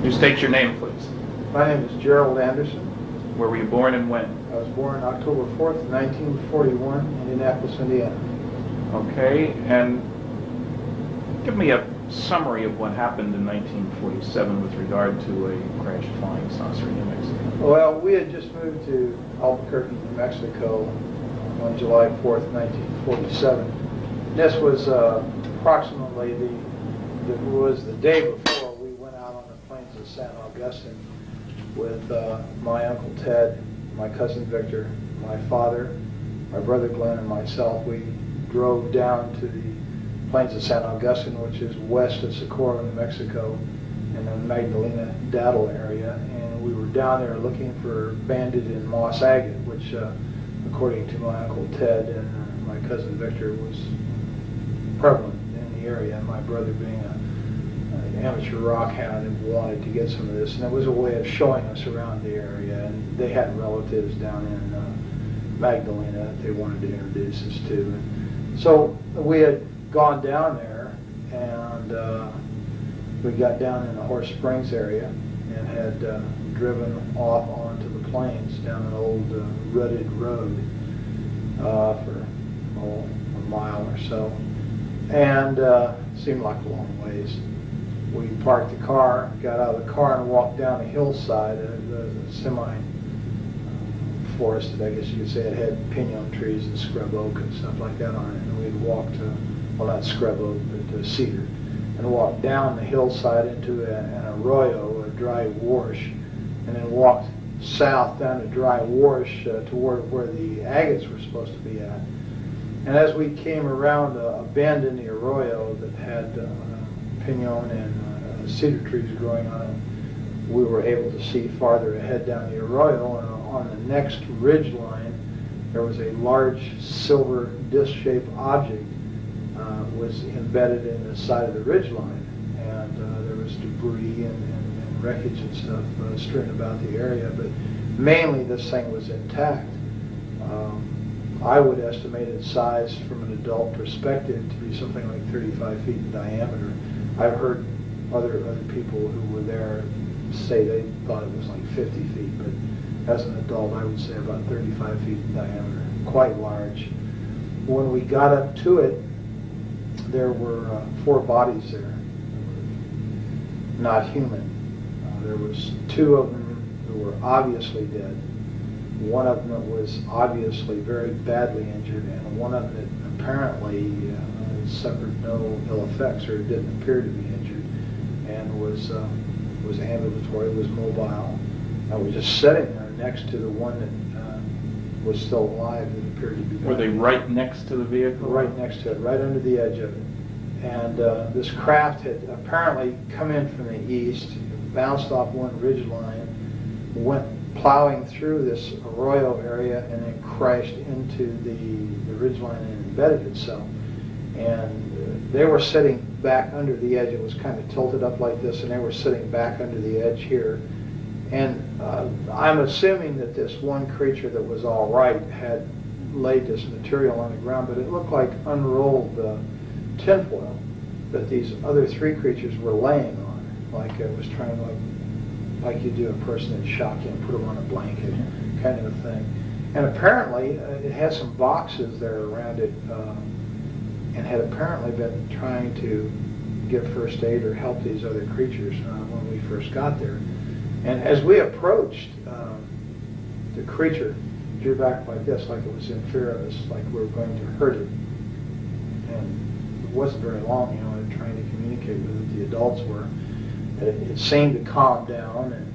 You state your name, please. My name is Gerald Anderson. Where were you born and when? I was born October 4th, 1941, in Indianapolis, Indiana. Okay, and give me a summary of what happened in 1947 with regard to a crashed flying saucer in New Mexico. Well, we had just moved to Albuquerque, New Mexico on July 4th, 1947. This was approximately the day before we went out on the plains of San Augustine with my Uncle Ted, my cousin Victor, my father, my brother Glenn, and myself. We drove down to the plains of San Augustine, which is west of Socorro, New Mexico, in the Magdalena-Daddle area, and we were down there looking for banded and moss agate, which, according to my Uncle Ted and my cousin Victor, was prevalent in the area. My brother, being an amateur rock hound, and wanted to get some of this, and it was a way of showing us around the area. And they had relatives down in Magdalena that they wanted to introduce us to. So we had gone down there, and we got down in the Horse Springs area and had driven off onto the plains down an old rutted road for a mile or so, and seemed like a long ways. We parked the car, got out of the car, and walked down a hillside, a semi-forested, I guess you could say. It had pinon trees and scrub oak and stuff like that on it. And we'd walked to, well, not scrub oak, but cedar, and walked down the hillside into an arroyo, a dry wash, and then walked south down a dry wash toward where the agates were supposed to be at. And as we came around a bend in the arroyo that had pinon and cedar trees growing on it, we were able to see farther ahead down the arroyo, and on the next ridge line there was a large silver disc-shaped object was embedded in the side of the ridge line, and there was debris and wreckage and stuff strewn about the area, but mainly this thing was intact. I would estimate its size from an adult perspective to be something like 35 feet in diameter. I've heard other people who were there say they thought it was like 50 feet, but as an adult I would say about 35 feet in diameter, quite large. When we got up to it, there were 4 bodies there, not human. There was 2 of them who were obviously dead. One of them was obviously very badly injured, and one of them apparently suffered no ill effects, or didn't appear to be injured, and was ambulatory, was mobile. I was just sitting there next to the one that was still alive that appeared to be dying. Were they right next to the vehicle? Right next to it, right under the edge of it. And this craft had apparently come in from the east, bounced off one ridge line, went plowing through this arroyo area, and then crashed into the ridge line and embedded itself. And they were sitting back under the edge. It was kind of tilted up like this, and they were sitting back under the edge here. And I'm assuming that this one creature that was all right had laid this material on the ground, but it looked like unrolled tinfoil that these other 3 creatures were laying on, like it was trying to, like you do a person in shock, and put them on a blanket kind of a thing. And apparently it had some boxes there around it, and had apparently been trying to give first aid or help these other creatures when we first got there. And as we approached, the creature drew back like this, like it was in fear of us, like we were going to hurt it. And it wasn't very long, trying to communicate with it. The adults were. It seemed to calm down and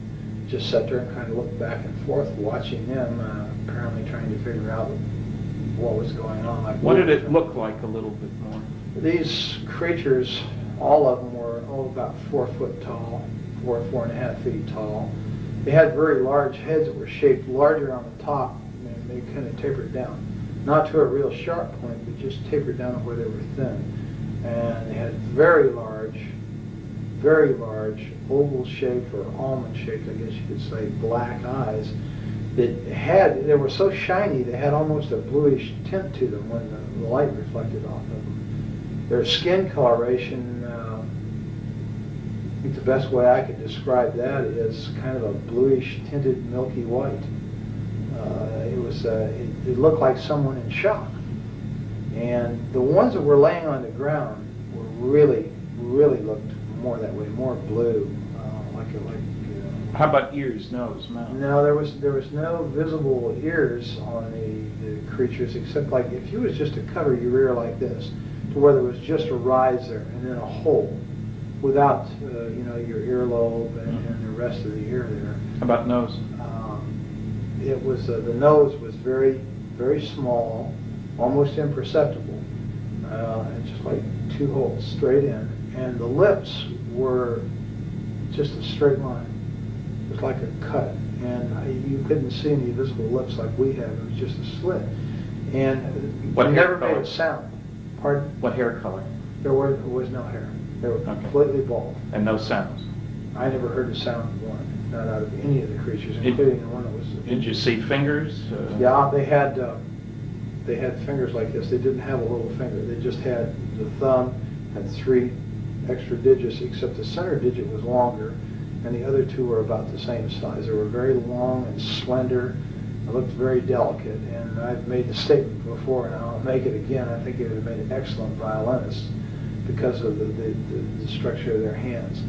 just sat there and kind of looked back and forth, watching them, apparently trying to figure out what was going on. Like, what did it look like a little bit more? These creatures, all of them were about 4 foot tall, 4.5 feet tall. They had very large heads that were shaped larger on the top, and they kind of tapered down. Not to a real sharp point, but just tapered down to where they were thin. And they had very large, oval-shaped or almond-shaped, I guess you could say, black eyes they were so shiny they had almost a bluish tint to them when the light reflected off of them. Their skin coloration I think the best way I could describe that is kind of a bluish tinted milky white. It looked like someone in shock. And the ones that were laying on the ground were really looked more that way, more blue, How about ears, nose, mouth? No, there was no visible ears on the creatures, except like if you was just to cover your ear like this, to where there was just a rise there and then a hole, without your earlobe and the rest of the ear there. How about nose? It was the nose was very small, almost imperceptible, and just like two holes straight in, and the lips were just a straight line. It was like a cut, and you couldn't see any visible lips like we have. It was just a slit, and What it hair never color? made a sound. Pardon? What hair color? There was no hair. They were completely bald. And no sounds? I never heard a sound of one, not out of any of the creatures, including the one that was. Did you see fingers? Yeah, they had fingers like this. They didn't have a little finger. They just had the thumb and 3 extra digits, except the center digit was longer, and the other 2 were about the same size. They were very long and slender. It looked very delicate, and I've made the statement before, and I'll make it again. I think it would have made an excellent violinist because of the structure of their hands.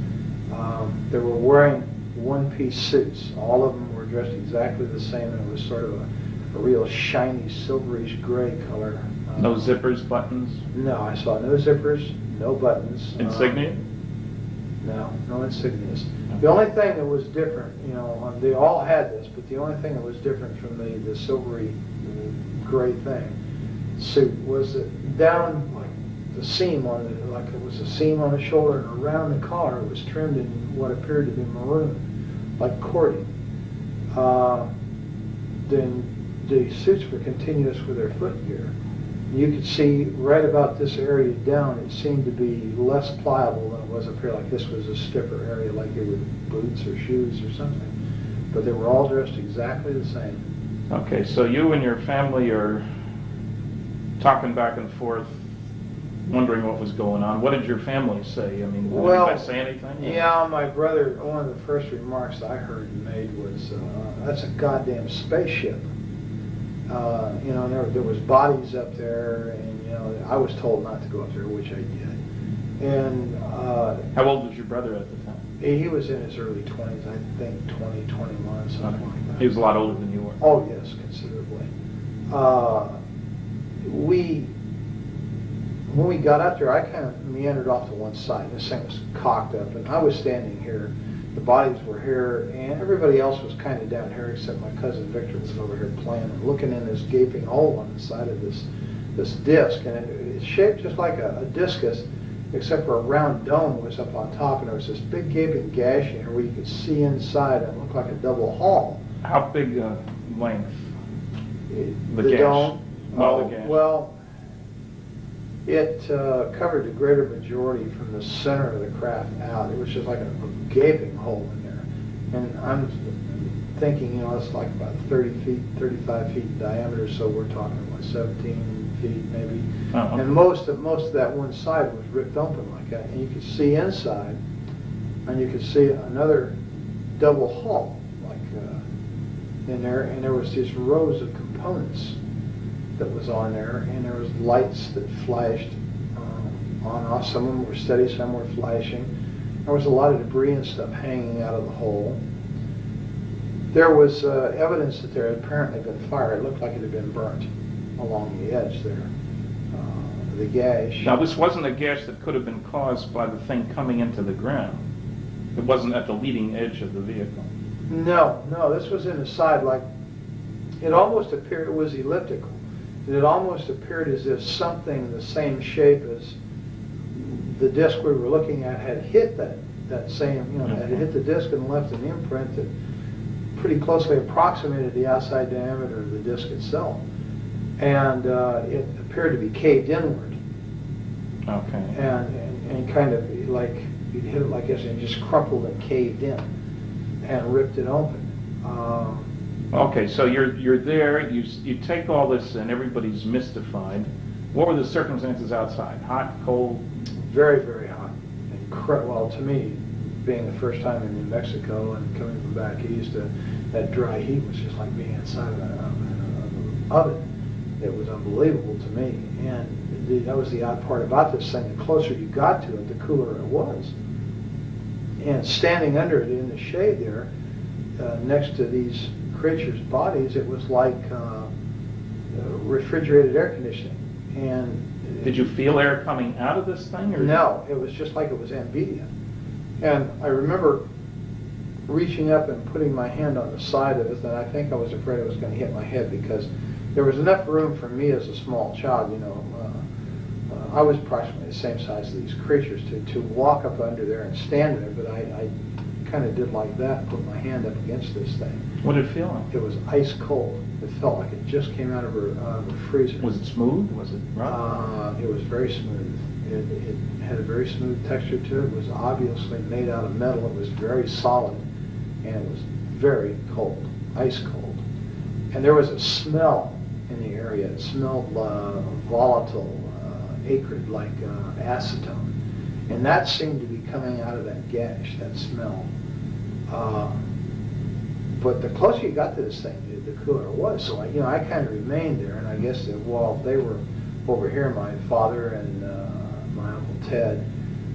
They were wearing one-piece suits. All of them were dressed exactly the same, and it was sort of a real shiny, silverish gray color. No zippers, buttons? No, I saw no zippers, no buttons. Insignia? No insignias. The only thing that was different, they all had this, but the only thing that was different from the silvery gray suit was that down like the seam on it, like it was a seam on the shoulder, and around the collar it was trimmed in what appeared to be maroon, like cording. Then the suits were continuous with their footgear. You could see right about this area down, it seemed to be less pliable than it was up here, like this was a stiffer area, like it was boots or shoes or something. But they were all dressed exactly the same. Okay, so you and your family are talking back and forth, wondering what was going on. What did your family say? I mean, did they say anything? Yeah, my brother, one of the first remarks I heard he made was, that's a goddamn spaceship. There was bodies up there, and I was told not to go up there, which I did. And how old was your brother at the time? He was in his early 20s, I think 20, 21, something like that. He was a lot older than you were. Oh yes, considerably. When we got up there, I kind of meandered off to one side. This thing was cocked up, and I was standing here. The bodies were here, and everybody else was kind of down here, except my cousin Victor was over here playing and looking in this gaping hole on the side of this disc, and it's shaped just like a discus, except for a round dome was up on top, and there was this big gaping gash in here where you could see inside, and it looked like a double hall. How big length? The dome? The gash. Well, it covered the greater majority from the center of the craft out. It was just like a gaping hole in there. And I'm thinking, it's like about 30 feet, 35 feet in diameter, so we're talking, 17 feet maybe. Oh, okay. And most of that one side was ripped open like that. And you could see inside, and you could see another double hall, like in there, and there was these rows of components that was on there, and there was lights that flashed on and off. Some of them were steady, some were flashing. There was a lot of debris and stuff hanging out of the hole. There was evidence that there had apparently been fire. It looked like it had been burnt along the edge there. The gash. Now, this wasn't a gash that could have been caused by the thing coming into the ground. It wasn't at the leading edge of the vehicle. No, this was in the side, like it almost appeared, it was elliptical. It almost appeared as if something the same shape as the disc we were looking at had hit that same, had hit the disc and left an imprint that pretty closely approximated the outside diameter of the disc itself. And it appeared to be caved inward. Okay. And kind of like, you'd hit it like this and it just crumpled and caved in and ripped it open. Okay, so you're there, you take all this and everybody's mystified. What were the circumstances outside? Hot, cold? Very, very hot. Well, to me, being the first time in New Mexico and coming from back east, that dry heat was just like being inside of an oven. It was unbelievable to me. And that was the odd part about this thing. The closer you got to it, the cooler it was. And standing under it in the shade there, next to these creatures' bodies, it was like refrigerated air conditioning. And did you feel air coming out of this thing? Or no, it was just like it was ambient. And I remember reaching up and putting my hand on the side of it, and I think I was afraid it was going to hit my head because there was enough room for me as a small child, I was approximately the same size as these creatures to walk up under there and stand there, but I kind of did like that and put my hand up against this thing. What did it feel like? It was ice cold. It felt like it just came out of a freezer. Was it smooth? Was it rough? It was very smooth. It had a very smooth texture to it. It was obviously made out of metal. It was very solid, and it was very cold, ice cold. And there was a smell in the area. It smelled volatile, acrid, like acetone. And that seemed to be coming out of that gash, that smell. But the closer you got to this thing, the cooler it was. So I kind of remained there, and I guess that while they were over here, my father and my Uncle Ted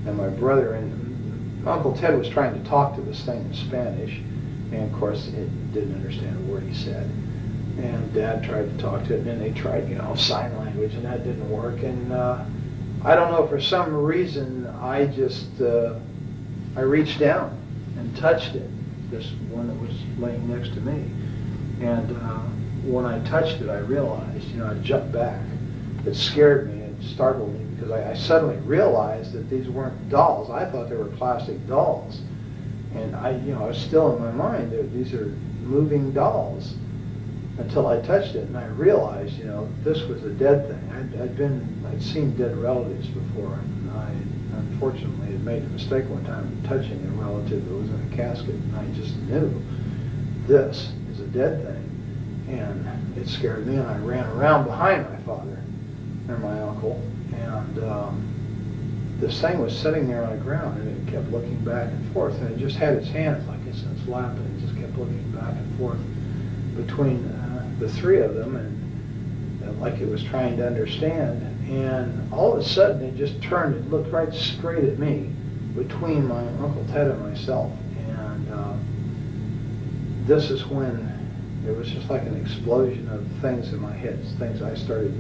and my brother, and Uncle Ted was trying to talk to this thing in Spanish, and of course it didn't understand a word he said. And Dad tried to talk to it, and then they tried, sign language, and that didn't work. And I don't know, for some reason, I just, I reached down and touched it, this one that was laying next to me. And when I touched it, I realized, I jumped back. It scared me, it startled me, because I suddenly realized that these weren't dolls. I thought they were plastic dolls. And I was still in my mind, these are moving dolls. Until I touched it, and I realized, this was a dead thing. I'd seen dead relatives before, and I unfortunately had made the mistake one time of touching a relative that was in a casket, and I just knew this is a dead thing. And it scared me, and I ran around behind my father and my uncle, and this thing was sitting there on the ground, and it kept looking back and forth, and it just had its hands like it's in its lap, and it just kept looking back and forth between the three of them, and like it was trying to understand. And all of a sudden it just turned and looked right straight at me between my Uncle Ted and myself. And this is when it was just like an explosion of things in my head, things I started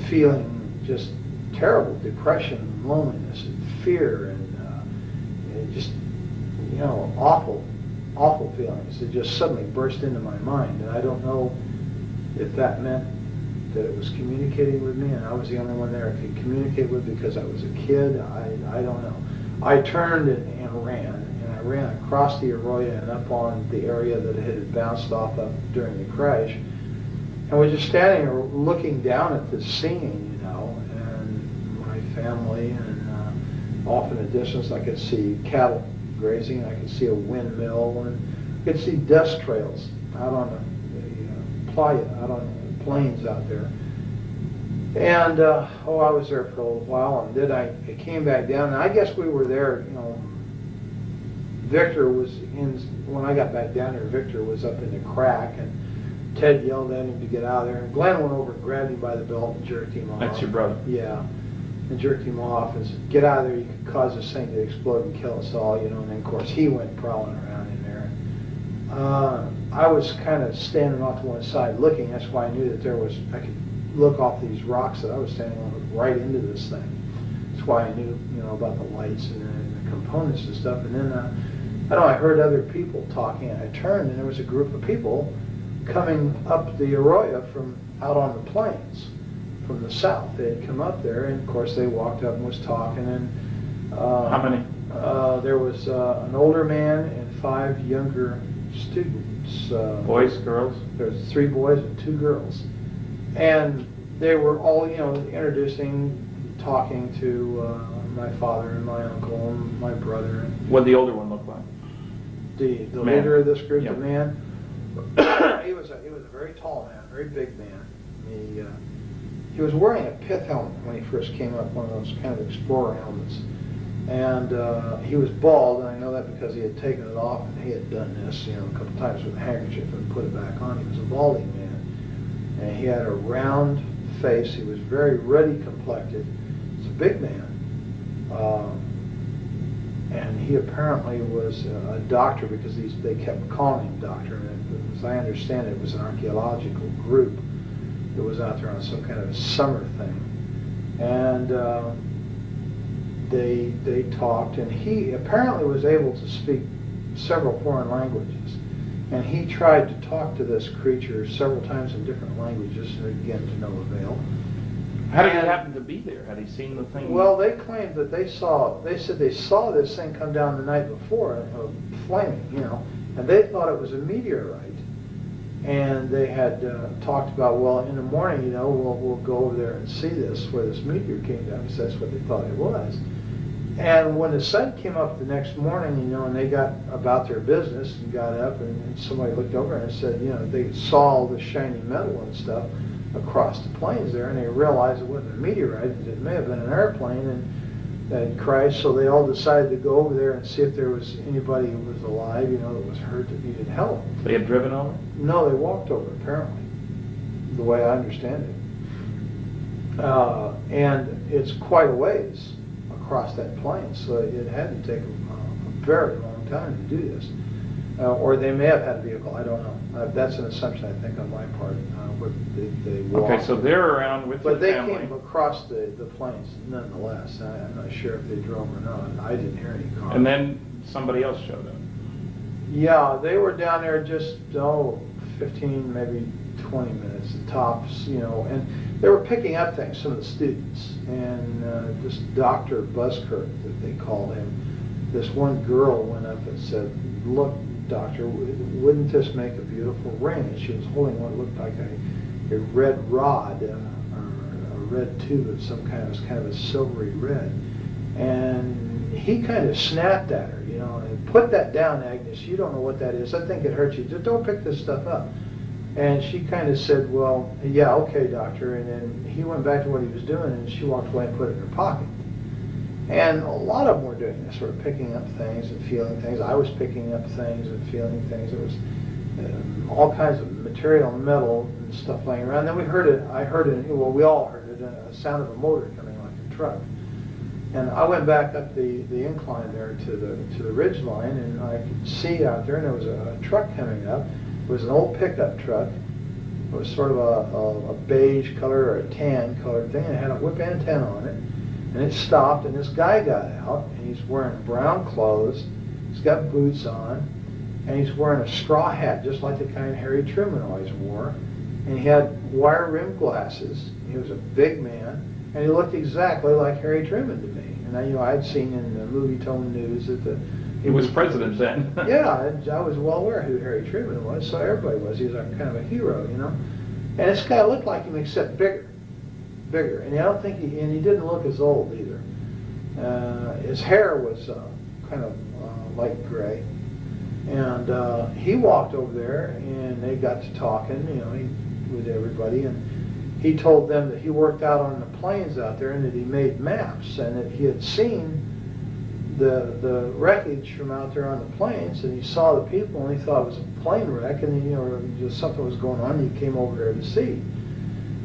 feeling, just terrible depression and loneliness and fear and just awful feelings. It just suddenly burst into my mind, and I don't know if that meant that it was communicating with me and I was the only one there I could communicate with because I was a kid. I don't know. I turned and I ran across the arroyo and up on the area that it had bounced off of during the crash, and was just standing there looking down at this scene, and my family, and off in the distance I could see cattle grazing, I could see a windmill, and I could see dust trails out on the playa, out on the plains out there. And I was there for a little while, and then I came back down, and I guess we were there, Victor was when I got back down there, Victor was up in the crack, and Ted yelled at him to get out of there, and Glenn went over and grabbed him by the belt and jerked him off. That's your brother? Yeah. And jerked him off and said, get out of there, you could cause this thing to explode and kill us all, and then of course he went prowling around in there. I was kind of standing off to one side looking. That's why I knew that I could look off these rocks that I was standing on right into this thing. That's why I knew, about the lights and the components and stuff. And then, I heard other people talking. I turned, and there was a group of people coming up the arroyo from out on the plains. From the south. They had come up there, and of course they walked up and was talking. And how many? There was an older man and 5 younger students. Boys, girls? There was 3 boys and 2 girls, and they were all introducing, talking to my father and my uncle and my brother. What did the older one look like? The leader of this group, yep. The man. he was a very tall man, very big man. He was wearing a pith helmet when he first came up, one of those kind of explorer helmets. And he was bald, and I know helmet because he had taken it off, and he had done this, you know, a couple times with a handkerchief and put it back on. He was a balding man, and he had a round face. He was very ruddy complected. He's a big man. And he apparently was a doctor because they kept calling him doctor. And as I understand it, it was an archaeological group that was out there on some kind of a summer thing. And they talked, and he apparently was able to speak several foreign languages. And he tried to talk to this creature several times in different languages, and again, to no avail. How did he happen to be there? Had he seen the thing? Well, they claimed that they said they saw this thing come down the night before, flaming, you know, and they thought it was a meteorite. And they had talked about, well, in the morning, you know, we'll go over there and see this, where this meteor came down, because that's what they thought it was. And when the sun came up the next morning, you know, and they got about their business and got up, and somebody looked over and said, you know, they saw all the shiny metal and stuff across the plains there, and they realized it wasn't a meteorite, it may have been an airplane, and that crashed. So they all decided to go over there and see if there was anybody who was alive, you know, that was hurt, that needed help. They had driven over? No, they walked over, apparently, the way I understand it. And it's quite a ways across that plain, so it had to take a very long time to do this. Or they may have had a vehicle, I don't know. That's an assumption, I think, on my part. They walked. Okay, so they're around with your family. But they came across the plains nonetheless. I'm not sure if they drove or not. I didn't hear any cars. And then somebody else showed up. Yeah, they were down there just, 15, maybe 20 minutes at tops, you know, and they were picking up things, some of the students. And this Dr. Buskirk, that they called him, this one girl went up and said, look, doctor, wouldn't this make a beautiful ring? And she was holding what looked like a red rod, or a red tube of some kind. It was kind of a silvery red. And he kind of snapped at her, you know, and put that down, Agnes. You don't know what that is. I think it hurts you. Just don't pick this stuff up. And she kind of said, well, yeah, okay, doctor. And then he went back to what he was doing, and she walked away and put it in her pocket. And a lot of them were doing this, sort of picking up things and feeling things. I was picking up things and feeling things. There was all kinds of material, metal, and stuff laying around. Then we heard it. I heard it. Well, we all heard it. A sound of a motor coming like a truck. And I went back up the incline there to the ridge line, and I could see out there, and there was a truck coming up. It was an old pickup truck. It was sort of a beige color or a tan colored thing, and it had a whip antenna on it. And it stopped, and this guy got out, and he's wearing brown clothes, he's got boots on, and he's wearing a straw hat, just like the kind Harry Truman always wore. And he had wire-rimmed glasses. He was a big man, and he looked exactly like Harry Truman to me. And I, you know, I'd seen in the movie tone news that he was president then. Yeah, I was well aware who Harry Truman was, so everybody was. He was kind of a hero, you know. And this guy looked like him, except bigger. And I don't think he didn't look as old either. His hair was kind of light gray, and he walked over there, and they got to talking, you know, with everybody, and he told them that he worked out on the plains out there, and that he made maps, and that he had seen the wreckage from out there on the plains, and he saw the people, and he thought it was a plane wreck, and you know, just something was going on, and he came over there to see.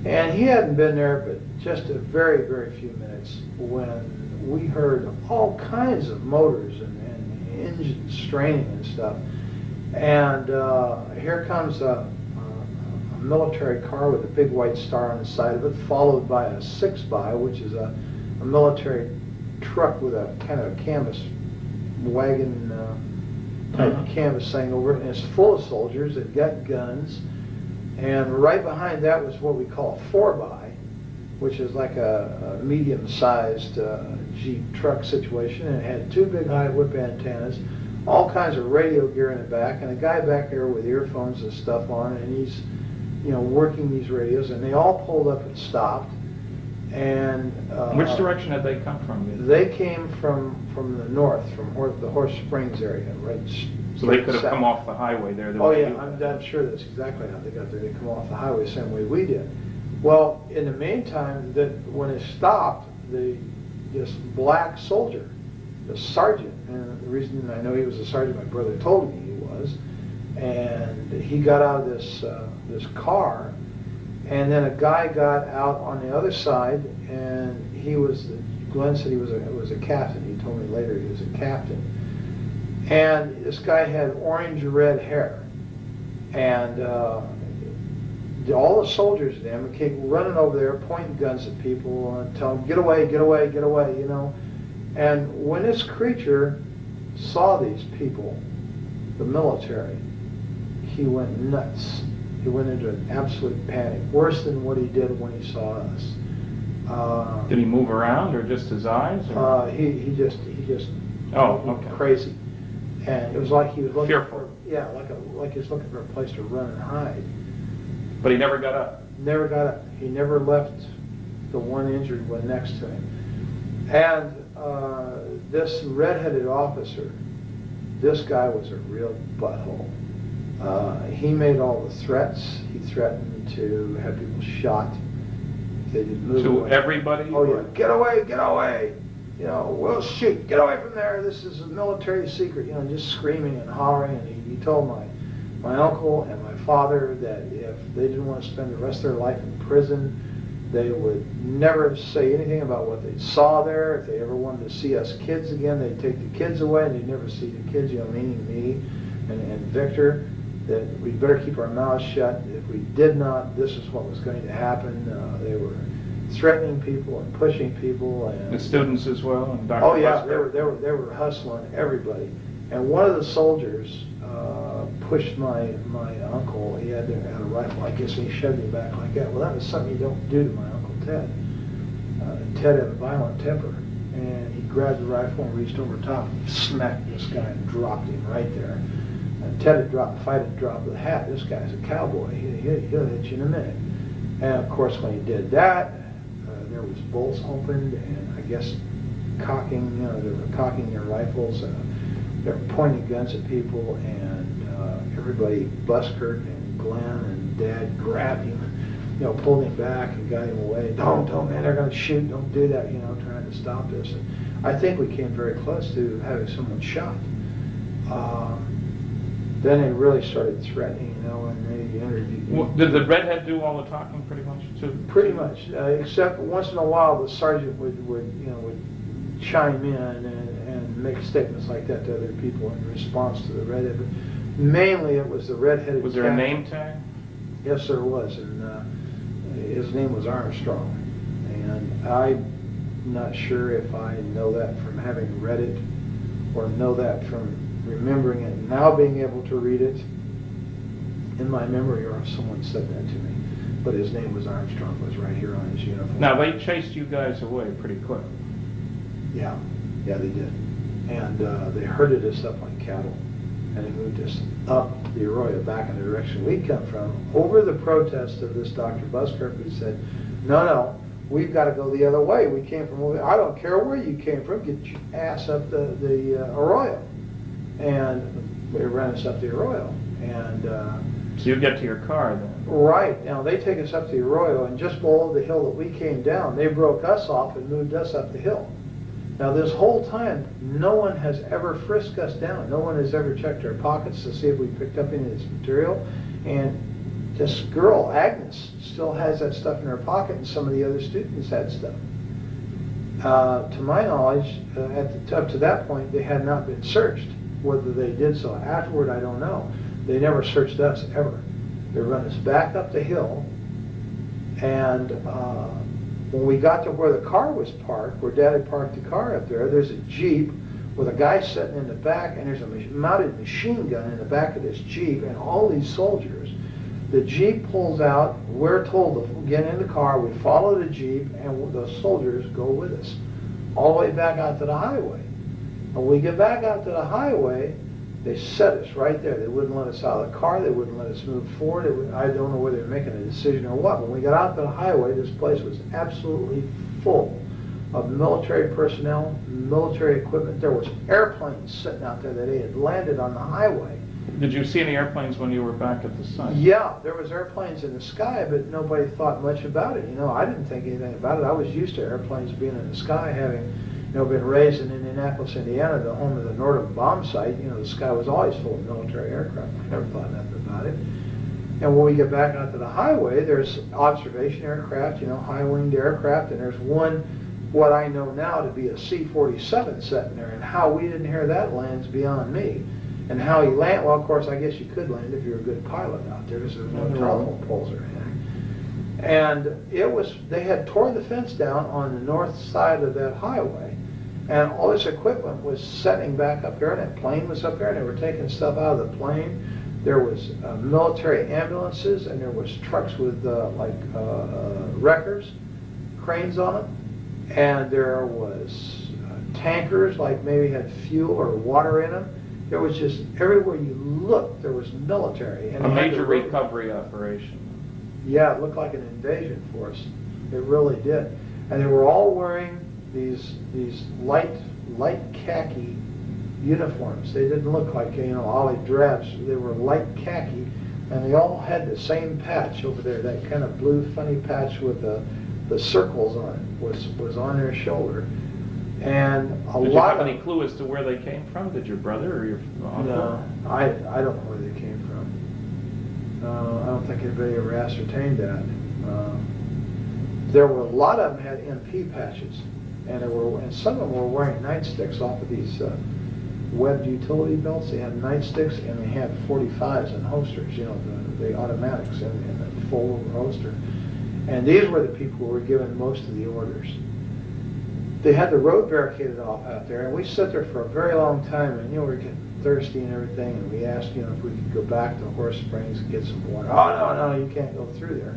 And he hadn't been there but just a very, very few minutes when we heard all kinds of motors and engines straining and stuff. And here comes a military car with a big white star on the side of it, followed by a 6x, which is a military truck with a kind of a canvas wagon type canvas thing over it, and it's full of soldiers. They've got guns. And right behind that was what we call a 4x, which is like a medium-sized Jeep truck situation, and it had two big high whip antennas, all kinds of radio gear in the back, and a guy back there with earphones and stuff on, and he's, you know, working these radios, and they all pulled up and stopped. And which direction had they come from? They came from the north, from the Horse Springs area, right. So they could have come off the highway there. Oh yeah, I'm sure that's exactly how they got there. They come off the highway the same way we did. Well, in the meantime, that when it stopped, this black soldier the sergeant, and the reason I know he was a sergeant, my brother told me he was, and he got out of this car, and then a guy got out on the other side, and Glenn said he was a captain. He told me later he was a captain, and this guy had orange-red hair, and all the soldiers then came running over there, pointing guns at people, and telling them, "Get away, get away, get away," you know. And when this creature saw these people, the military, he went nuts. He went into an absolute panic, worse than what he did when he saw us. Did he move around, or just his eyes? Or? He just Oh, okay. Crazy, and it was like he was looking Fearful. like he was looking for a place to run and hide. But he never got up. Never got up. He never left the one injured one next to him. And this red-headed officer, this guy was a real butthole. He made all the threats. He threatened to have people shot if they didn't move To away. Everybody? Oh yeah, get away, get away. You know, we'll shoot. Get away from there. This is a military secret. You know, just screaming and hollering. And he told my uncle and my father that if they didn't want to spend the rest of their life in prison, they would never say anything about what they saw there. If they ever wanted to see us kids again, they'd take the kids away, and they'd never see the kids, you know, meaning me and Victor, that we'd better keep our mouths shut. If we did not, this is what was going to happen. They were threatening people and pushing people. And The students as well? And Dr. Oh yeah, Busker? they were hustling everybody. And one of the soldiers pushed my uncle. He had a rifle like this, and he shoved him back like that. Well, that was something you don't do to my Uncle Ted. Ted had a violent temper, and he grabbed the rifle and reached over top and smacked this guy and dropped him right there. And Ted had dropped, if I had dropped the hat, this guy's a cowboy. He'll hit you in a minute. And of course, when he did that, there was bolts opened, and I guess cocking, they were cocking their rifles. They were pointing guns at people, and everybody, Busker and Glenn and Dad, grabbed him, pulled him back and got him away. Don't, man, they're going to shoot. Don't do that, trying to stop this. And I think we came very close to having someone shot. Then they really started threatening, and they interviewed me. Well, did the redhead do all the talking pretty much too? Pretty much, except once in a while the sergeant would chime in and make statements like that to other people in response to the redhead. But mainly it was the redheaded. Was there a name tag? Yes, there was, and his name was Armstrong. And I'm not sure if I know that from having read it or know that from remembering it and now being able to read it in my memory, or if someone said that to me. But his name was Armstrong, was right here on his uniform. Now, they chased you guys away pretty quick. Yeah, they did. And they herded us up like cattle, and they moved us up the Arroyo back in the direction we'd come from, over the protest of this Dr. Busker, who said, no, we've got to go the other way. We came from over there. I don't care where you came from, get your ass up the Arroyo. And they ran us up the Arroyo. And so you get to your car then? Right. Now, they take us up the Arroyo, and just below the hill that we came down, they broke us off and moved us up the hill. Now, this whole time, no one has ever frisked us down. No one has ever checked our pockets to see if we picked up any of this material. And this girl, Agnes, still has that stuff in her pocket, and some of the other students had stuff. To my knowledge, up to that point, they had not been searched. Whether they did so afterward, I don't know. They never searched us, ever. They run us back up the hill, and when we got to where the car was parked, where Dad had parked the car up there, there's a Jeep with a guy sitting in the back, and there's a mounted machine gun in the back of this Jeep, and all these soldiers. The Jeep pulls out, we're told to get in the car, we follow the Jeep, and the soldiers go with us, all the way back out to the highway. And when we get back out to the highway, they set us right there. They wouldn't let us out of the car. They wouldn't let us move forward. I don't know whether they were making a decision or what. When we got out to the highway, this place was absolutely full of military personnel, military equipment. There was airplanes sitting out there that they had landed on the highway. Did you see any airplanes when you were back at the site? Yeah, there was airplanes in the sky, but nobody thought much about it. I didn't think anything about it. I was used to airplanes being in the sky, having been raised in Indianapolis, Indiana, the home of the Nordum bomb site. The sky was always full of military aircraft. I never thought nothing about it. And when we get back onto the highway, there's observation aircraft, high-winged aircraft, and there's one, what I know now to be a C-47 sitting there, and how we didn't hear that land's beyond me. And how he landed, well, of course, I guess you could land if you're a good pilot out there, because there's no telephone poles or anything. And they had torn the fence down on the north side of that highway, and all this equipment was setting back up there, and that plane was up there, and they were taking stuff out of the plane. There was military ambulances, and there was trucks with wreckers, cranes on them, and there was tankers, like maybe had fuel or water in them. There was just, everywhere you looked, there was military. And a major recovery operation. Yeah, it looked like an invasion force. It really did. And they were all wearing these light khaki uniforms. They didn't look like, olive drabs. They were light khaki, and they all had the same patch over there, that kind of blue funny patch with the circles on it was on their shoulder. And Did you have any clue as to where they came from? Did your brother or your uncle? No, I don't know where they came from. I don't think anybody ever ascertained that. There were a lot of them had MP patches, and some of them were wearing nightsticks off of these webbed utility belts. They had nightsticks, and they had 45s and holsters, the automatics in the full holster. And these were the people who were given most of the orders. They had the road barricaded off out there, and we sat there for a very long time, and we were getting thirsty and everything, and we asked, if we could go back to Horse Springs and get some water. Oh, no, you can't go through there.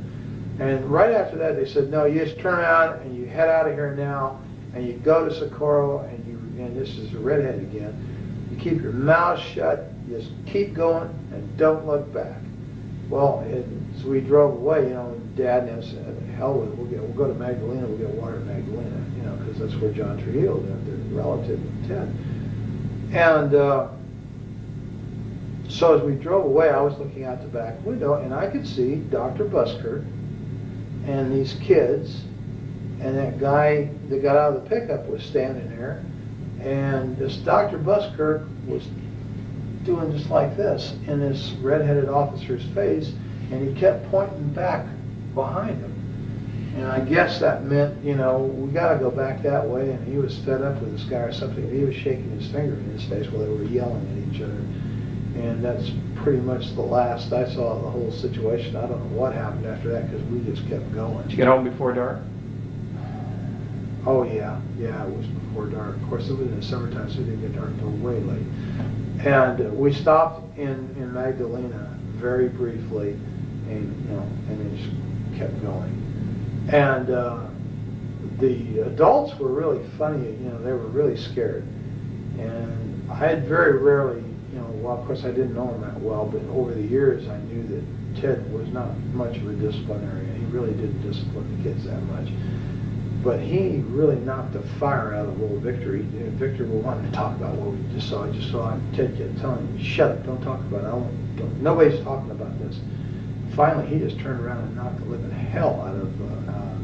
And right after that, they said, no, you just turn around and you head out of here now, and you go to Socorro, and this is the redhead again. You keep your mouth shut, you just keep going, and don't look back. Well, so we drove away, Dad and I said, hell with it, we'll go to Magdalena, we'll get water in Magdalena, because that's where John Trujillo lived, their relative of Ted. And so as we drove away, I was looking out the back window, and I could see Dr. Buskirk and these kids, and that guy that got out of the pickup was standing there, and this Dr. Buskirk was doing just like this in this red-headed officer's face, and he kept pointing back behind him. And I guess that meant, we got to go back that way, and he was fed up with this guy or something. He was shaking his finger in his face while they were yelling at each other. And that's pretty much the last I saw of the whole situation. I don't know what happened after that, because we just kept going. Did you get home before dark? Oh, yeah, it was before dark. Of course, it was in the summertime, so it didn't get dark until way late. And we stopped in Magdalena very briefly, and then just kept going. And the adults were really funny. They were really scared. And I had very rarely, well, of course I didn't know him that well, but over the years I knew that Ted was not much of a disciplinarian. He really didn't discipline the kids that much. But he really knocked the fire out of little Victor. Victor wanted to talk about what we just saw. I just saw Ted kept telling him, shut up, don't talk about it. Nobody's talking about this. Finally, he just turned around and knocked the living hell out of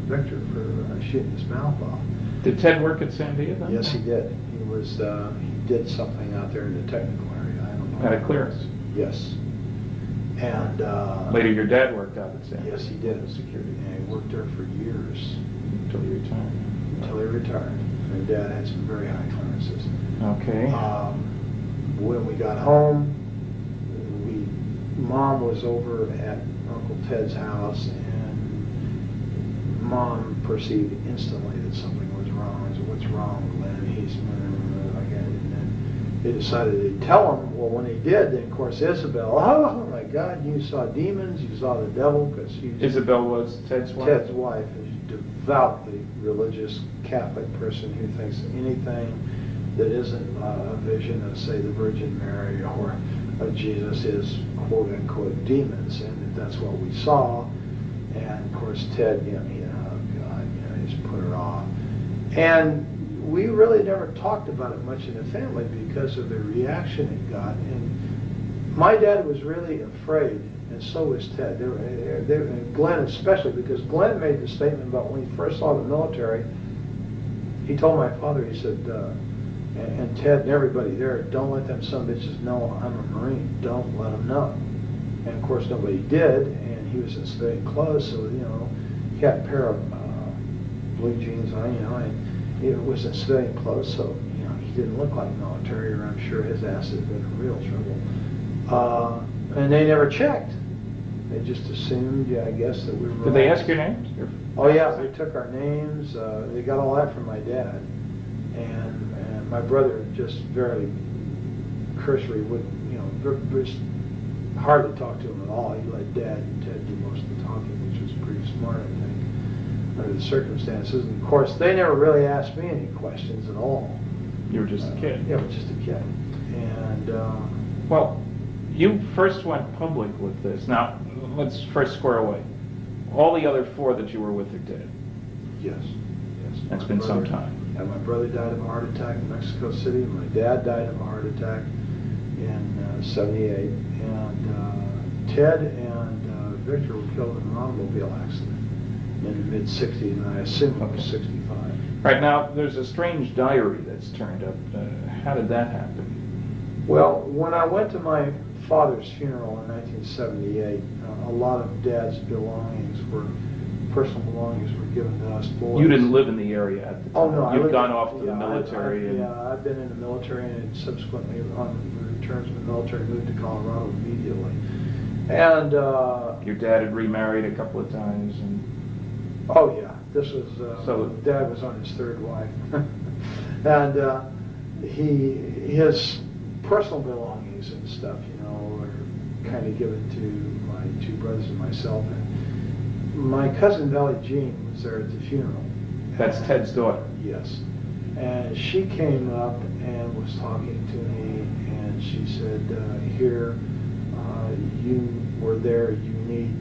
Victor for shooting his mouth off. Did Ted work at Sandia then? Yes, he did. He did something out there in the technical area. I don't know. Had a clearance? Yes. And later, your dad worked out at Sandia? Yes, he did. Security. And he worked there for years. Until he retired? Until he retired. And Dad had some very high clearances. Okay. When we got home, Mom was over at Uncle Ted's house, and Mom perceived instantly that something was wrong. I said, what's wrong, Glenn? He's again. And then they decided to tell him. Well, when they did, then of course Isabel, oh my God, you saw demons, you saw the devil, because Isabel was Ted's wife? Ted's wife is a devoutly religious Catholic person who thinks anything that isn't a vision of, say, the Virgin Mary or of Jesus is quote-unquote demons, and that's what we saw. And of course Ted, oh God, he just put her off. And we really never talked about it much in the family because of the reaction it got. And my dad was really afraid, and so was Ted. Glenn especially, because Glenn made the statement about when he first saw the military, he told my father, he said, and Ted and everybody there, don't let them son of bitches know I'm a Marine. Don't let them know. And of course nobody did, and he was in civilian clothes, so he had a pair of blue jeans on, and it was in civilian clothes, so he didn't look like military, or I'm sure his ass had been in real trouble. And they never checked. They just assumed, I guess, that we were. Did they ask your names? Oh yeah, they took our names. They got all that from my dad, and my brother just very cursory would, just hardly talk to him at all. He let Dad and Ted do most of the talking, which was pretty smart, I think, under the circumstances. And of course, they never really asked me any questions at all. You were just a kid. Yeah, I was just a kid. And well, you first went public with this. Now, let's first square away. All the other 4 that you were with are dead. Yes. It's been some time. Yeah, my brother died of a heart attack in Mexico City. My dad died of a heart attack in '78. And Ted and Victor were killed in an automobile accident in the mid-'60s, and I assume it was '65. Right now, there's a strange diary that's turned up. How did that happen? Well, when I went to my father's funeral in 1978, a lot of Dad's personal belongings were given to us boys. You didn't live in the area at the time. Oh no, You'd gone off to the military. I've been in the military, and subsequently, on return from the military, moved to Colorado immediately. And your dad had remarried a couple of times, and oh yeah, this was so Dad was on his 3rd wife, and his personal belongings and stuff, were kind of given to my 2 brothers and myself. And my cousin Valley Jean was there at the funeral. That's Ted's daughter. Yes. And she came up and was talking to me, and she said, here, you were there, you need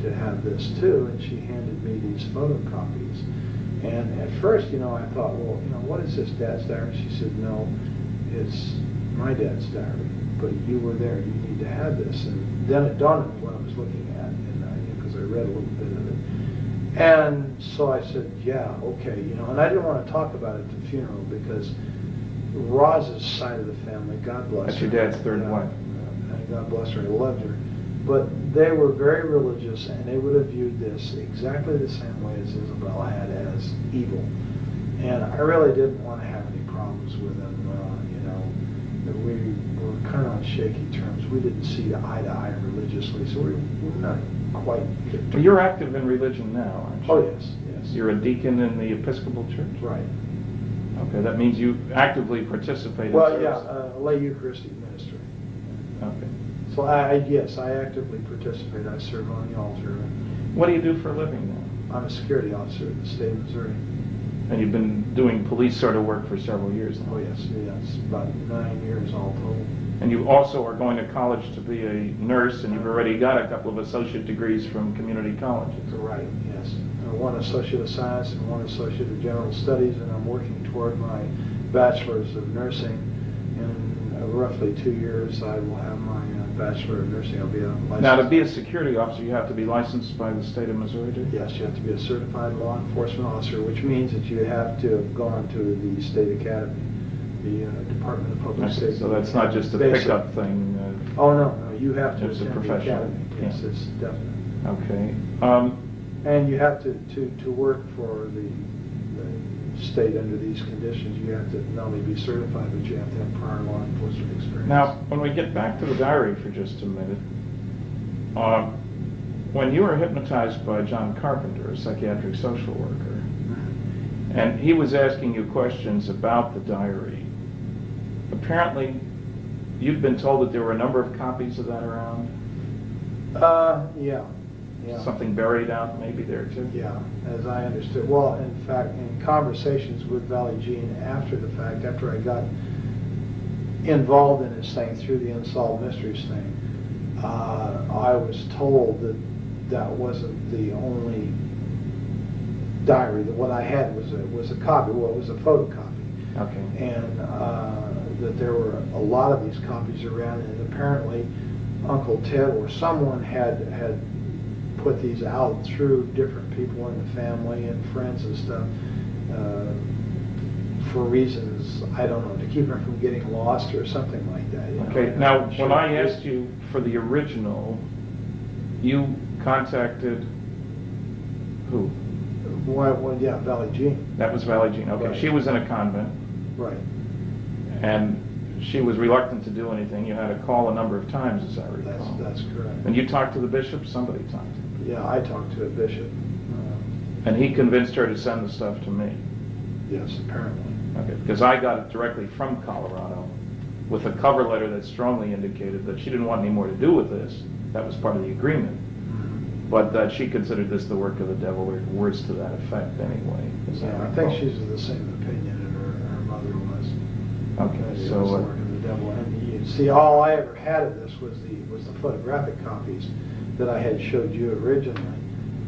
to have this too. And she handed me these photocopies. And at first, I thought, well, what is this, Dad's diary? She said, no, it's my dad's diary, but you were there, you need to have this. And then it dawned on me what I was looking at, and because I read a little bit of it. And so I said, yeah, okay, and I didn't want to talk about it at the funeral, because Roz's side of the family, God bless her. That's your dad's 3rd wife. God bless her, I loved her. But they were very religious, and they would have viewed this exactly the same way as Isabel had, as evil. And I really didn't want to have any problems with them. We were kind of on shaky terms. We didn't see eye to eye religiously, so we're not quite. Well, you're active in religion now, aren't you? Oh yes. You're a deacon in the Episcopal Church? Right. Okay, that means you actively participate in lay Eucharistic ministry. Okay. So I actively participate. I serve on the altar. What do you do for a living now? I'm a security officer at the state of Missouri. And you've been doing police sort of work for several years now? Oh yes, it's about 9 years all total. And you also are going to college to be a nurse, and you've already got a couple of associate degrees from community colleges. Right, yes. One Associate of Science and one Associate of General Studies, and I'm working toward my Bachelor's of Nursing. In roughly 2 years, I will have my Bachelor of Nursing. I'll be a licensed. Now, to be a security officer, you have to be licensed by the state of Missouri, do you? Yes, you have to be a certified law enforcement officer, which means that you have to have gone to the state academy, the Department of Public Safety. So that's not just a pickup thing. Oh no, you have to it's a attend the professional. academy. Yes, Yeah. it's definite. Okay. And you have to work for the state under these conditions. You have to not only be certified, but you have to have prior law enforcement experience. Now, when we get back to the diary for just a minute, when you were hypnotized by John Carpenter, a psychiatric social worker, and he was asking you questions about the diary, apparently you've been told that there were a number of copies of that around? Yeah. Something buried out maybe there too? Yeah, as I understood. Well, in fact, in conversations with Valley Jean after the fact, after I got involved in this thing through the Unsolved Mysteries thing, I was told that that wasn't the only diary. That what I had was a copy. Well, it was a photocopy. Okay. And that there were a lot of these copies around, and apparently Uncle Ted or someone had put these out through different people in the family and friends and stuff, for reasons, I don't know, to keep her from getting lost or something like that. Okay, now, when I asked you for the original, you contacted who? Well, yeah, Valley Jean. That was Valley Jean, okay. Right. She was in a convent. Right. And she was reluctant to do anything. You had to call a number of times, as I recall. That's correct. And you talked to the bishop? Somebody talked to him. Yeah, I talked to a bishop. And he convinced her to send the stuff to me? Yes, apparently. Okay, because I got it directly from Colorado with a cover letter that strongly indicated that she didn't want any more to do with this. That was part of the agreement. But that she considered this the work of the devil, or words to that effect anyway. Yeah, I think she's of the same opinion that her mother was. Okay, It so... was the work of the devil. And you see, all I ever had of this was the photographic copies that I had showed you originally.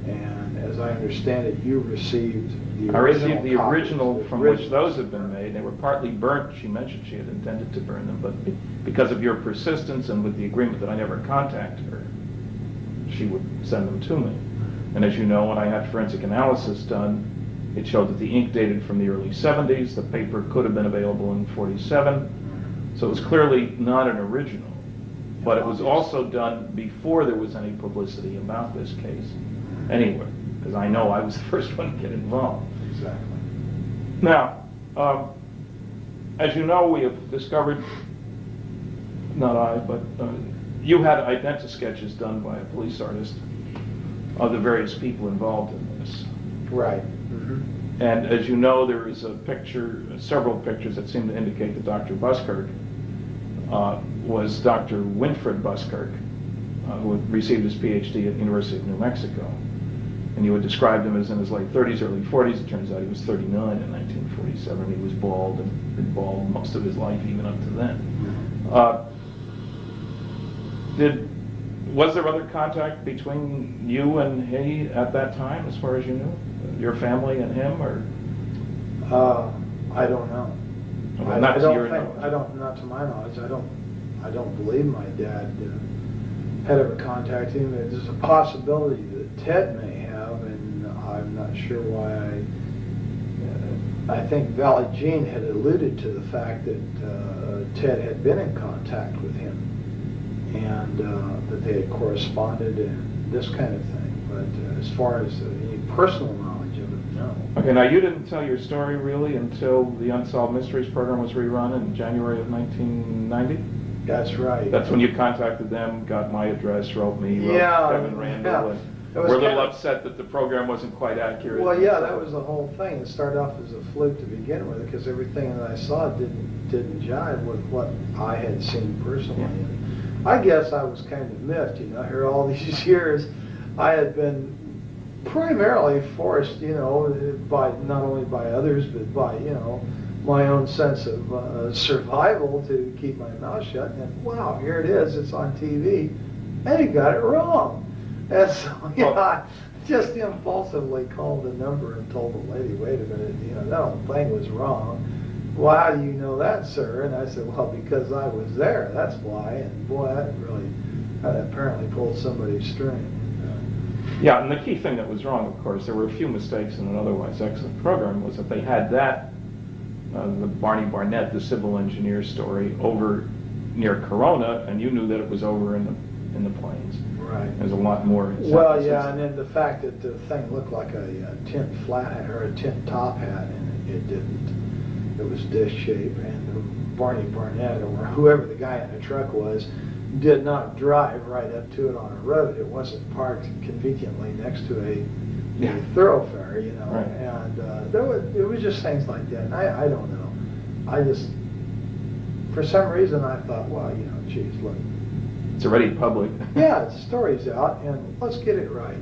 And as I understand it, you received the original I received the copies, original the from which originals. those had been made. They were partly burnt. She mentioned she had intended to burn them, but because of your persistence and with the agreement that I never contacted her, she would send them to me. And as you know, when I had forensic analysis done, it showed that the ink dated from the early 70s. The paper could have been available in 47. So it was clearly not an original. But it was also done before there was any publicity about this case. Anyway, because I know I was the first one to get involved. Exactly. Now, as you know, we have discovered, not I, but you had identi-sketches done by a police artist of the various people involved in this. Right. And as you know, there is a picture, several pictures that seem to indicate that Dr. Buskirk was Dr. Winfred Buskirk, who had received his PhD at the University of New Mexico. And you had described him as in his late 30s, early 40s. It turns out he was 39 in 1947. He was bald and been bald most of his life, even up to then. Was there other contact between you and he at that time, as far as you knew? Your family and him, or? I don't know. Well, not to your knowledge. Not to my knowledge. I don't believe my dad had ever contacted him. There's a possibility that Ted may have, and I'm not sure why. I think Valley Jean had alluded to the fact that Ted had been in contact with him, and that they had corresponded and this kind of thing. But as far as any personal knowledge of it, no. Okay, now you didn't tell your story really until the Unsolved Mysteries program was rerun in January of 1990? That's right. That's when you contacted them, got my address, wrote me, wrote Kevin Randall, and we're a little upset that the program wasn't quite accurate. Well, yeah, that was the whole thing. It started off as a fluke to begin with, because everything that I saw didn't jive with what I had seen personally. Yeah. And I guess I was kind of miffed, here all these years. I had been primarily forced, by not only by others, but by, my own sense of survival to keep my mouth shut. And wow, here it is, it's on TV, and he got it wrong. And so, I just impulsively called the number and told the lady, wait a minute, that whole thing was wrong. Well, how do you know that, sir? And I said, well, because I was there, that's why. And boy, that apparently pulled somebody's string. Yeah, and the key thing that was wrong, of course, there were a few mistakes in an otherwise excellent program, was that they had that, the Barney Barnett, the civil engineer story, over near Corona, and you knew that it was over in the plains. Right. There's a lot more. Well, yeah, and then the fact that the thing looked like a tin flat hat or a tin top hat, and it didn't. It was disc shaped, and Barney Barnett, or whoever the guy in the truck was, did not drive right up to it on a road. It wasn't parked conveniently next to a thoroughfare, Right. And it was just things like that. And I don't know. I just, for some reason, I thought, well, geez, look. It's already public. Yeah, the story's out, and let's get it right,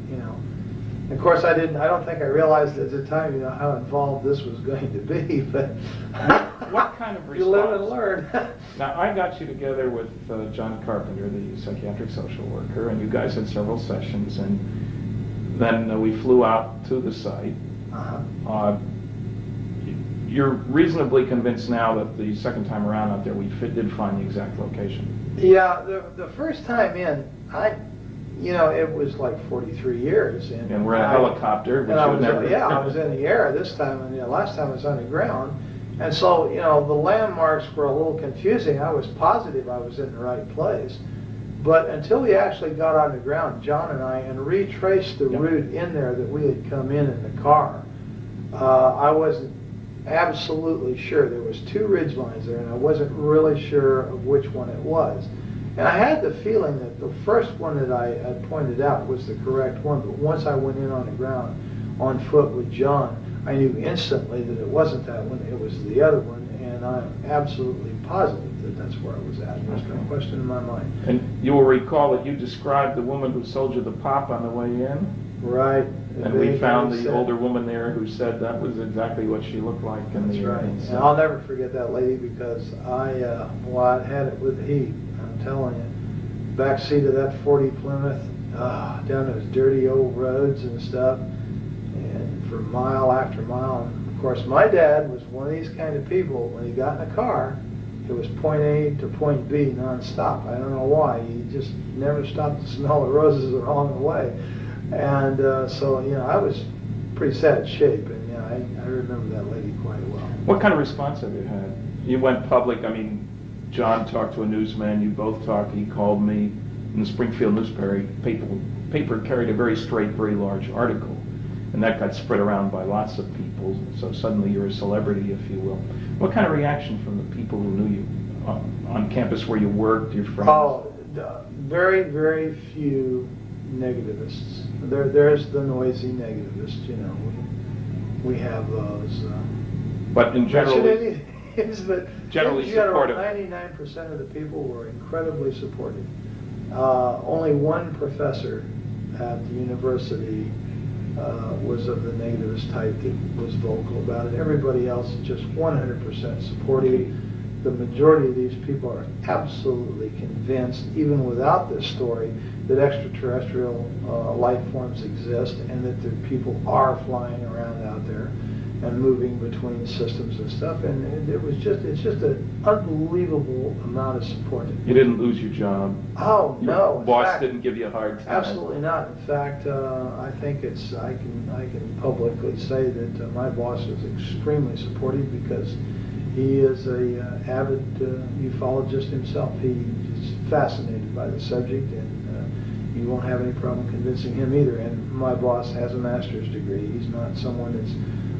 Of course, I don't think I realized at the time, how involved this was going to be, but what kind of response? You live and learn. Now, I got you together with John Carpenter, the psychiatric social worker, and you guys had several sessions, and then we flew out to the site. You're reasonably convinced now that the second time around out there we did find the exact location. Yeah, the first time in, it was like 43 years. And we're in a helicopter. And I was in the air this time, and last time I was on the ground. And so, you know, the landmarks were a little confusing. I was positive I was in the right place. But until we actually got on the ground, John and I, and retraced the route in there that we had come in the car, I wasn't absolutely sure. There was 2 ridge lines there, and I wasn't really sure of which one it was. And I had the feeling that the first one that I had pointed out was the correct one, but once I went in on the ground on foot with John, I knew instantly that it wasn't that one, it was the other one, and I'm absolutely positive that that's where I was at. There's no question in my mind. And you will recall that you described the woman who sold you the pop on the way in? Right. And we found the older woman there who said that was exactly what she looked like. That's right. And I'll never forget that lady because I had it with the heat. I'm telling you. Back seat of that 40 Plymouth, down those dirty old roads and stuff, and for mile after mile. And of course, my dad was one of these kind of people. When he got in a car, it was point A to point B nonstop. I don't know why. He just never stopped to smell the roses along the way. And so, you know, I was pretty sad shape, and yeah, I remember that lady quite well. What kind of response have you had? You went public. I mean, John talked to a newsman. You both talked. He called me. In the Springfield newspaper, paper carried a very straight, very large article, and that got spread around by lots of people. So suddenly you're a celebrity, if you will. What kind of reaction from the people who knew you on campus where you worked, your friends? Oh, very, very few negativists. There's the noisy negativist, you know. We have those. But in general, generally supportive. 99% of the people were incredibly supportive. Only one professor at the university was of the negativist type that was vocal about it. Everybody else is just 100% supportive. The majority of these people are absolutely convinced, even without this story, that extraterrestrial life forms exist and that the people are flying around out there and moving between systems and stuff. And it's just an unbelievable amount of support. You didn't lose your job? Oh, no. Your boss didn't give you a hard time? Absolutely not. In fact, I think I can publicly say that my boss is extremely supportive because he is a avid ufologist himself. He is fascinated by the subject, and you won't have any problem convincing him either. And my boss has a master's degree. He's not someone that's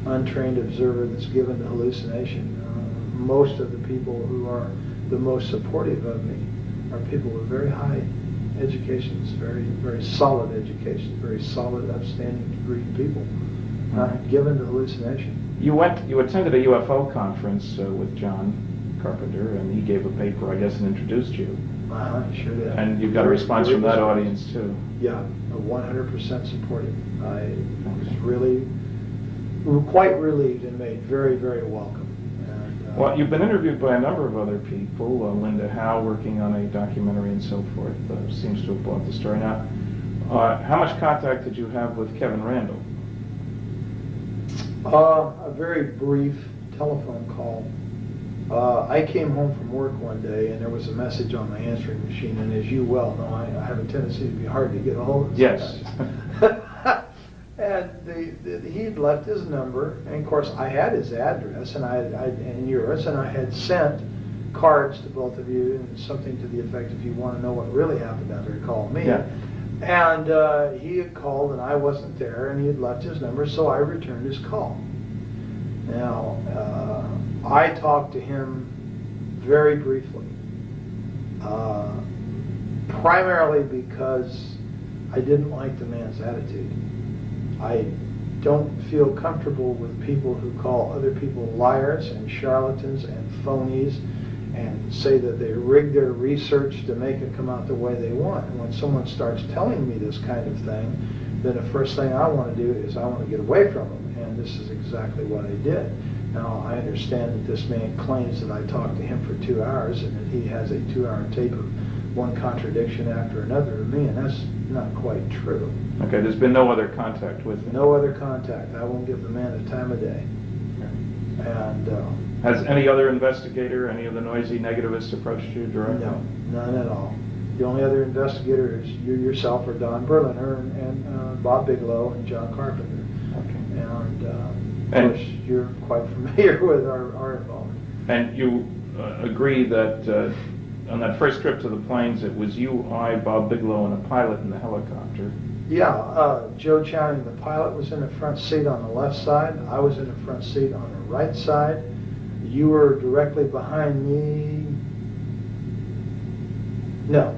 untrained observer that's given to hallucination. Most of the people who are the most supportive of me are people with very high educations, very, very solid educations, very solid, upstanding degree people, not given to hallucination. You attended a UFO conference with John Carpenter, and he gave a paper, I guess, and introduced you. Sure did. And you got a response from that audience too. Yeah, 100% supportive. I was really quite relieved and made very, very welcome. And, well, you've been interviewed by a number of other people. Linda Howe, working on a documentary and so forth, seems to have brought the story. Now, how much contact did you have with Kevin Randall? A very brief telephone call. I came home from work one day and there was a message on my answering machine, and as you well know, I have a tendency to be hard to get a hold of. Yes. And he'd left his number, and of course I had his address and yours, and I had sent cards to both of you and something to the effect, if you want to know what really happened out there, call me. Yeah. And he had called and I wasn't there, and he had left his number, so I returned his call. Now, I talked to him very briefly, primarily because I didn't like the man's attitude. I don't feel comfortable with people who call other people liars and charlatans and phonies and say that they rig their research to make it come out the way they want. And when someone starts telling me this kind of thing, then the first thing I want to do is I want to get away from them. And this is exactly what I did. Now, I understand that this man claims that I talked to him for 2 hours and that he has a 2-hour tape of one contradiction after another of me, and that's not quite true. Okay, there's been no other contact with him? No other contact. I won't give the man the time of day. Okay. And has any other investigator, any of the noisy negativists approached you directly? No, none at all. The only other investigator is you yourself, or Don Berliner, and Bob Bigelow and John Carpenter. Okay. And And- course, you're quite familiar with our involvement. And you agree that on that first trip to the plains, it was you, I, Bob Bigelow, and a pilot in the helicopter. Yeah, Joe Channing, the pilot, was in the front seat on the left side. I was in the front seat on the right side. You were directly behind me. No.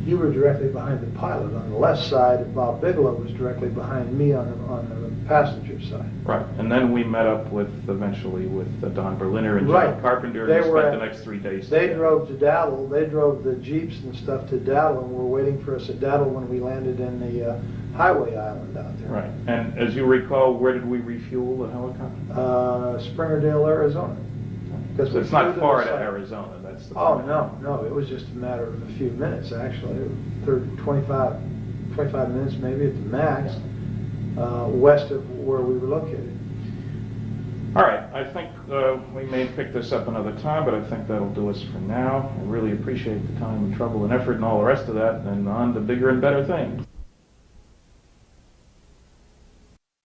You were directly behind the pilot on the left side, and Bob Bigelow was directly behind me on the passenger side. Right, and then we met up eventually with Don Berliner and Right. John Carpenter, They and were spent at- the next 3 days They together. drove to Daddle. They drove the Jeeps and stuff to Daddle, and were waiting for us at Daddle when we landed in the highway island out there. Right, and as you recall, where did we refuel the helicopter? Springerdale, Arizona. So we it's not flew to far the to site. Arizona, that's the Oh, point. no, it was just a matter of a few minutes, actually. 25 minutes maybe at the max, west of where we were located. All right, I think we may pick this up another time, but I think that'll do us for now. I really appreciate the time and trouble and effort and all the rest of that, and on to bigger and better things.